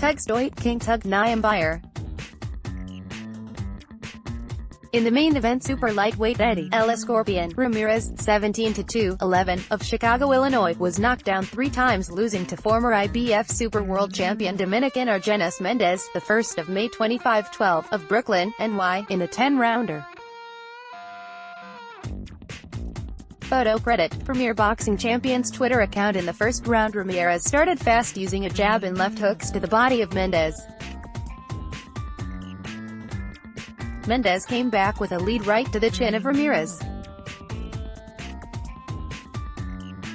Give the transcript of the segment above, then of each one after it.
Tugstsogt King Tug Nyambayer. In the main event, super lightweight Eddie "El Scorpion" Ramirez, 17-2, 11, of Chicago, Illinois, was knocked down 3 times, losing to former IBF Super World Champion Nyambayer Argenis Mendez, the 1st of May 25-12, of Brooklyn, NY, in a 10-rounder. Photo credit, Premier Boxing Champion's Twitter account. In the first round, Ramirez started fast, using a jab and left hooks to the body of Mendez. Mendez came back with a lead right to the chin of Ramirez.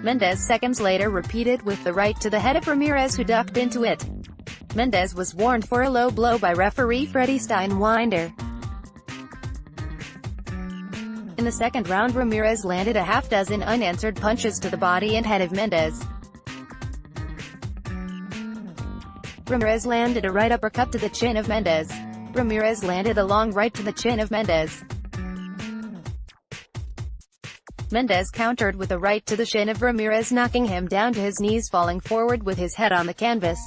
Mendez seconds later repeated with the right to the head of Ramirez, who ducked into it. Mendez was warned for a low blow by referee Freddie Steinwinder. In the second round, Ramirez landed a half-dozen unanswered punches to the body and head of Mendez. Ramirez landed a right uppercut to the chin of Mendez. Ramirez landed a long right to the chin of Mendez. Mendez countered with a right to the shin of Ramirez, knocking him down to his knees, falling forward with his head on the canvas.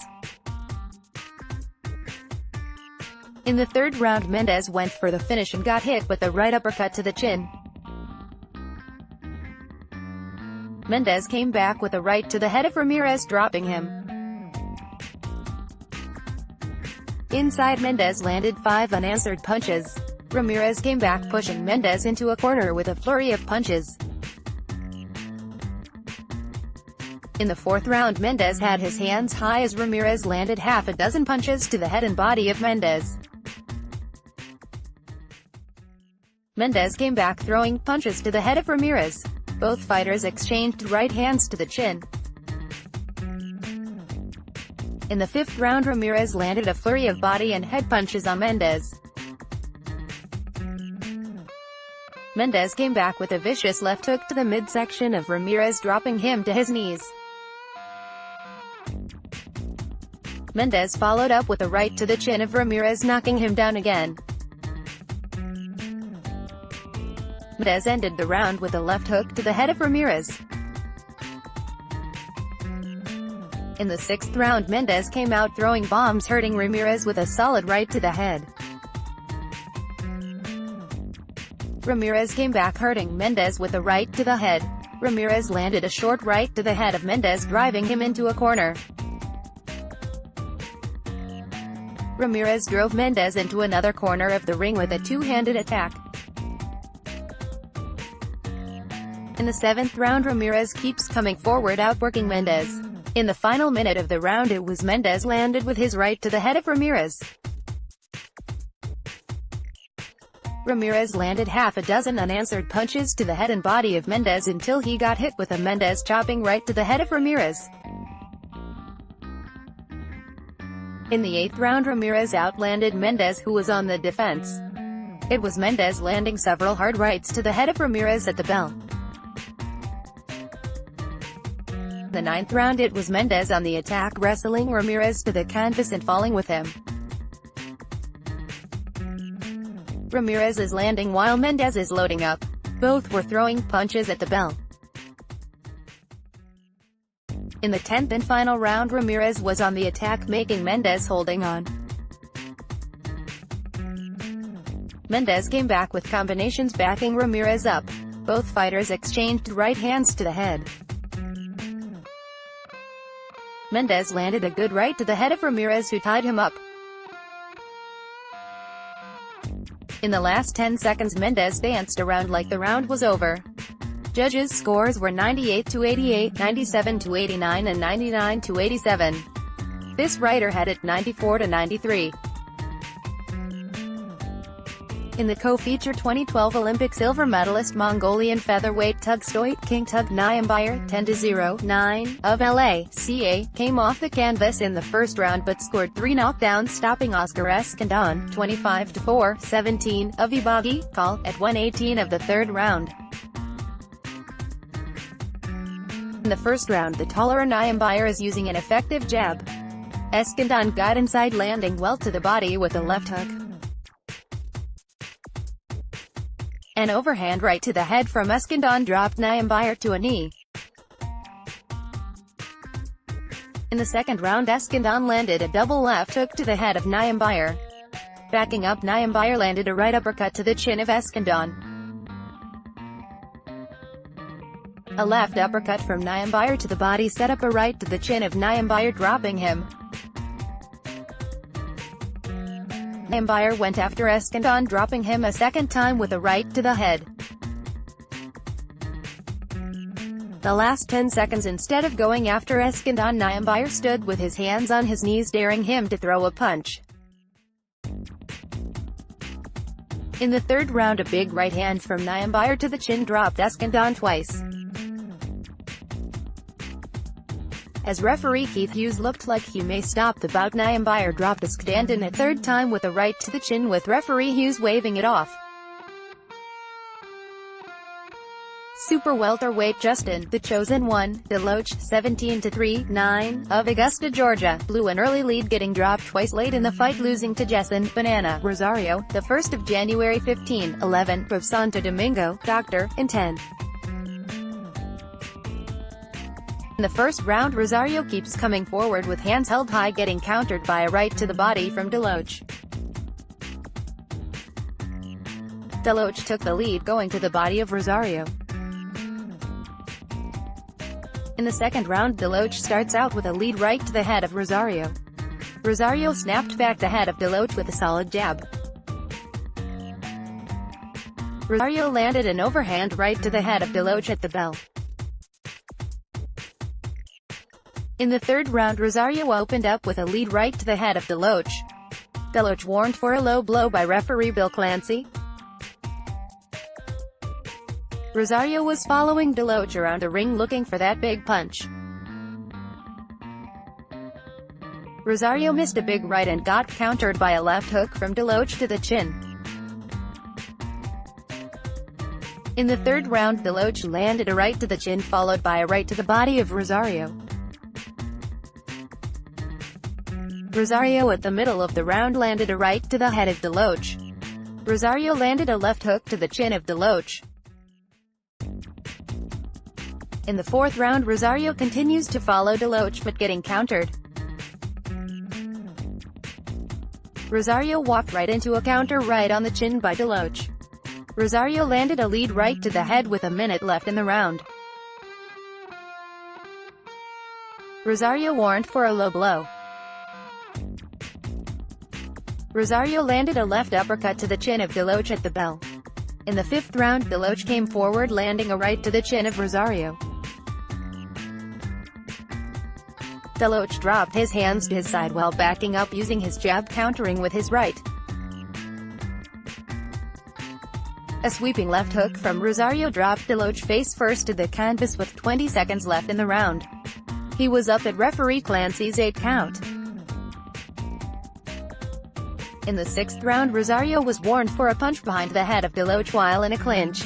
In the third round, Mendez went for the finish and got hit with a right uppercut to the chin. Mendez came back with a right to the head of Ramirez, dropping him. Inside, Mendez landed 5 unanswered punches. Ramirez came back, pushing Mendez into a corner with a flurry of punches. In the fourth round, Mendez had his hands high as Ramirez landed half a dozen punches to the head and body of Mendez. Mendez came back, throwing punches to the head of Ramirez. Both fighters exchanged right hands to the chin. In the fifth round, Ramirez landed a flurry of body and head punches on Mendez. Mendez came back with a vicious left hook to the midsection of Ramirez, dropping him to his knees. Mendez followed up with a right to the chin of Ramirez, knocking him down again. Mendez ended the round with a left hook to the head of Ramirez. In the sixth round, Mendez came out throwing bombs, hurting Ramirez with a solid right to the head. Ramirez came back, hurting Mendez with a right to the head. Ramirez landed a short right to the head of Mendez, driving him into a corner. Ramirez drove Mendez into another corner of the ring with a two-handed attack. In the seventh round, Ramirez keeps coming forward, outworking Mendez. In the final minute of the round, it was Mendez landed with his right to the head of Ramirez. Ramirez landed half a dozen unanswered punches to the head and body of Mendez until he got hit with a Mendez chopping right to the head of Ramirez. In the eighth round, Ramirez outlanded Mendez, who was on the defense. It was Mendez landing several hard rights to the head of Ramirez at the bell. In the ninth round, it was Mendez on the attack, wrestling Ramirez to the canvas and falling with him. Ramirez is landing while Mendez is loading up. Both were throwing punches at the bell. In the 10th and final round, Ramirez was on the attack, making Mendez holding on. Mendez came back with combinations, backing Ramirez up. Both fighters exchanged right hands to the head. Mendez landed a good right to the head of Ramirez, who tied him up. In the last 10 seconds, Mendez danced around like the round was over. Judges' scores were 98-88, 97-89 and 99-87. This writer had it 94-93. In the co-feature, 2012 Olympic silver medalist Mongolian featherweight Tugstsogt King Tug Nyambayer, 10-0, 9, of LA, came off the canvas in the first round but scored 3 knockdowns, stopping Oscar Escandon, 25-4, 17, of Ibagi, call, at 1:18 of the third round. In the first round, the taller Nyambayer is using an effective jab. Escandon got inside, landing well to the body with a left hook. An overhand right to the head from Escandon dropped Nyambayer to a knee. In the second round, Escandon landed a double left hook to the head of Nyambayer. Backing up, Nyambayer landed a right uppercut to the chin of Escandon. A left uppercut from Nyambayer to the body set up a right to the chin of Nyambayer, dropping him. Nyambayer went after Escandon, dropping him a second time with a right to the head. The last 10 seconds, instead of going after Escandon, Nyambayer stood with his hands on his knees, daring him to throw a punch. In the third round, a big right hand from Nyambayer to the chin dropped Escandon twice. As referee Keith Hughes looked like he may stop the bout, Nyambayer dropped Escandon a third time with a right to the chin, with referee Hughes waving it off. Super welterweight Justin, the Chosen One, Deloach, 17-3, of Augusta, Georgia, blew an early lead, getting dropped twice late in the fight, losing to Jason Banana Rosario, the 1st of January 15-11, of Santo Domingo, Dr. in 10. In the first round, Rosario keeps coming forward with hands held high, getting countered by a right to the body from Deloach. Deloach took the lead, going to the body of Rosario. In the second round, Deloach starts out with a lead right to the head of Rosario. Rosario snapped back the head of Deloach with a solid jab. Rosario landed an overhand right to the head of Deloach at the bell. In the third round, Rosario opened up with a lead right to the head of Deloach. Deloach warned for a low blow by referee Bill Clancy. Rosario was following Deloach around the ring looking for that big punch. Rosario missed a big right and got countered by a left hook from Deloach to the chin. In the third round, Deloach landed a right to the chin followed by a right to the body of Rosario. Rosario at the middle of the round landed a right to the head of Deloach. Rosario landed a left hook to the chin of Deloach. In the fourth round, Rosario continues to follow Deloach but getting countered. Rosario walked right into a counter right on the chin by Deloach. Rosario landed a lead right to the head with a minute left in the round. Rosario warned for a low blow. Rosario landed a left uppercut to the chin of Deloach at the bell. In the fifth round, Deloach came forward, landing a right to the chin of Rosario. Deloach dropped his hands to his side while backing up, using his jab, countering with his right. A sweeping left hook from Rosario dropped Deloach face first to the canvas with 20 seconds left in the round. He was up at referee Clancy's 8 count. In the sixth round, Rosario was warned for a punch behind the head of Deloach while in a clinch.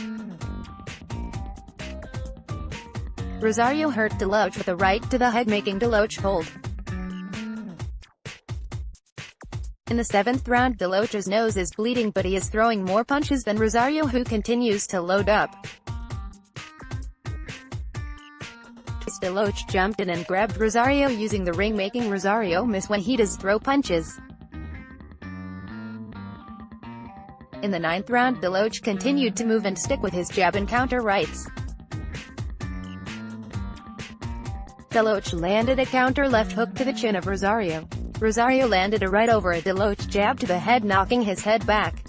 Rosario hurt Deloach with a right to the head, making Deloach hold. In the seventh round, Deloach's nose is bleeding, but he is throwing more punches than Rosario, who continues to load up. Deloach jumped in and grabbed Rosario, using the ring, making Rosario miss when he does throw punches. In the ninth round, Deloach continued to move and stick with his jab and counter rights. Deloach landed a counter left hook to the chin of Rosario. Rosario landed a right over a Deloach jab to the head, knocking his head back.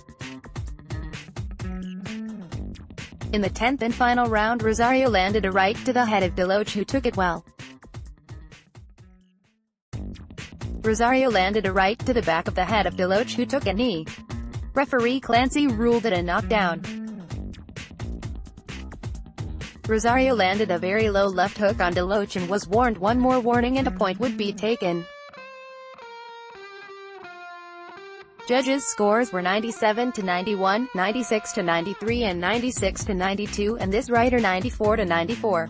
In the 10th and final round, Rosario landed a right to the head of Deloach, who took it well. Rosario landed a right to the back of the head of Deloach, who took a knee. Referee Clancy ruled it a knockdown. Rosario landed a very low left hook on Deloach and was warned one more warning and a point would be taken. Judges' scores were 97-91, 96-93 and 96-92, and this rider 94-94.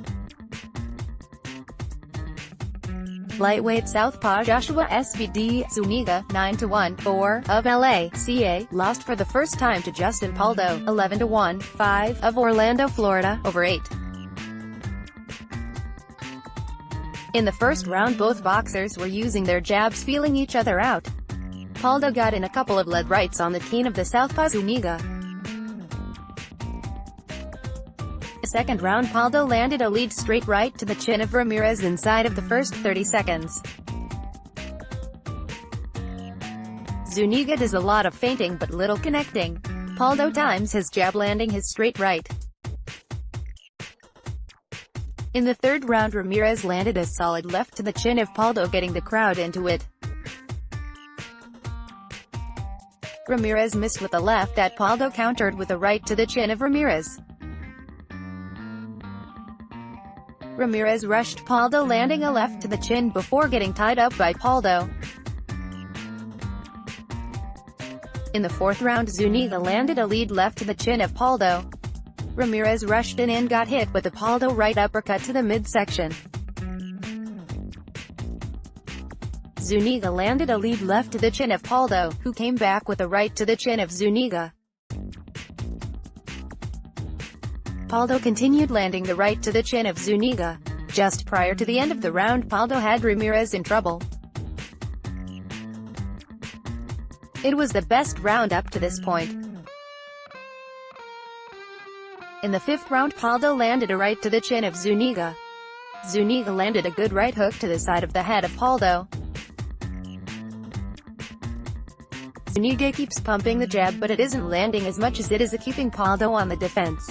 Lightweight Southpaw Joshua SVD Zuniga, 9-1, 4, of LA, CA, lost for the first time to Justin Paldo, 11-1, 5, of Orlando, Florida, over 8. In the first round both boxers were using their jabs, feeling each other out. Paldo got in a couple of lead rights on the chin of the southpaw Zuniga. The second round Paldo landed a lead straight right to the chin of Ramirez inside of the first 30 seconds. Zuniga does a lot of feinting but little connecting. Paldo times his jab, landing his straight right. In the third round Ramirez landed a solid left to the chin of Paldo, getting the crowd into it. Ramirez missed with a left that Paldo countered with a right to the chin of Ramirez. Ramirez rushed Paldo, landing a left to the chin before getting tied up by Paldo. In the fourth round Zuniga landed a lead left to the chin of Paldo. Ramirez rushed in and got hit with a Paldo right uppercut to the midsection. Zuniga landed a lead left to the chin of Paldo, who came back with a right to the chin of Zuniga. Paldo continued landing the right to the chin of Zuniga. Just prior to the end of the round Paldo had Ramirez in trouble. It was the best round up to this point. In the fifth round Paldo landed a right to the chin of Zuniga. Zuniga landed a good right hook to the side of the head of Paldo. Zuniga keeps pumping the jab, but it isn't landing as much as it is keeping Paldo on the defense.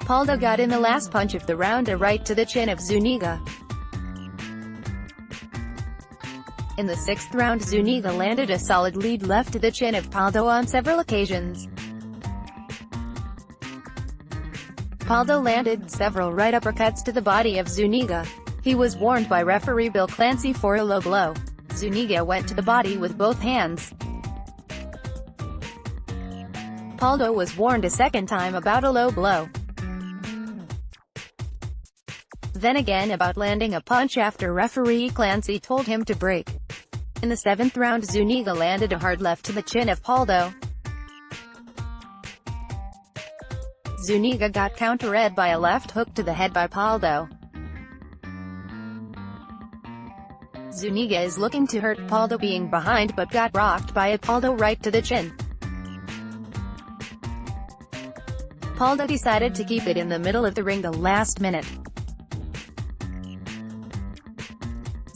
Paldo got in the last punch of the round, a right to the chin of Zuniga. In the sixth round Zuniga landed a solid lead left to the chin of Paldo on several occasions. Paldo landed several right uppercuts to the body of Zuniga. He was warned by referee Bill Clancy for a low blow. Zuniga went to the body with both hands. Paldo was warned a second time about a low blow. Then again about landing a punch after referee Clancy told him to break. In the seventh round Zuniga landed a hard left to the chin of Paldo. Zuniga got countered by a left hook to the head by Paldo. Zuniga is looking to hurt Paldo, being behind, but got rocked by a Paldo right to the chin. Paldo decided to keep it in the middle of the ring the last minute.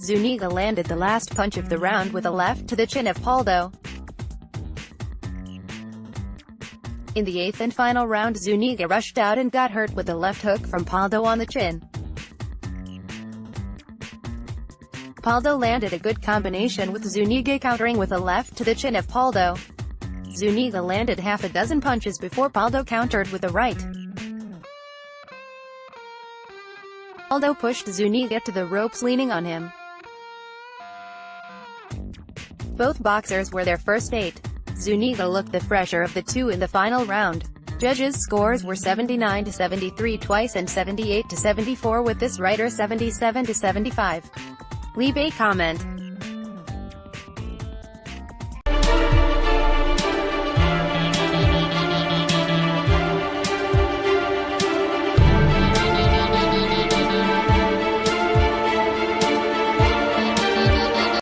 Zuniga landed the last punch of the round with a left to the chin of Paldo. In the eighth and final round Zuniga rushed out and got hurt with a left hook from Paldo on the chin. Paldo landed a good combination with Zuniga countering with a left to the chin of Paldo. Zuniga landed half a dozen punches before Paldo countered with a right. Paldo pushed Zuniga to the ropes, leaning on him. Both boxers were their first 8. Zuniga looked the fresher of the two in the final round. Judges' scores were 79-73 twice and 78-74 with this writer 77-75. Leave a comment.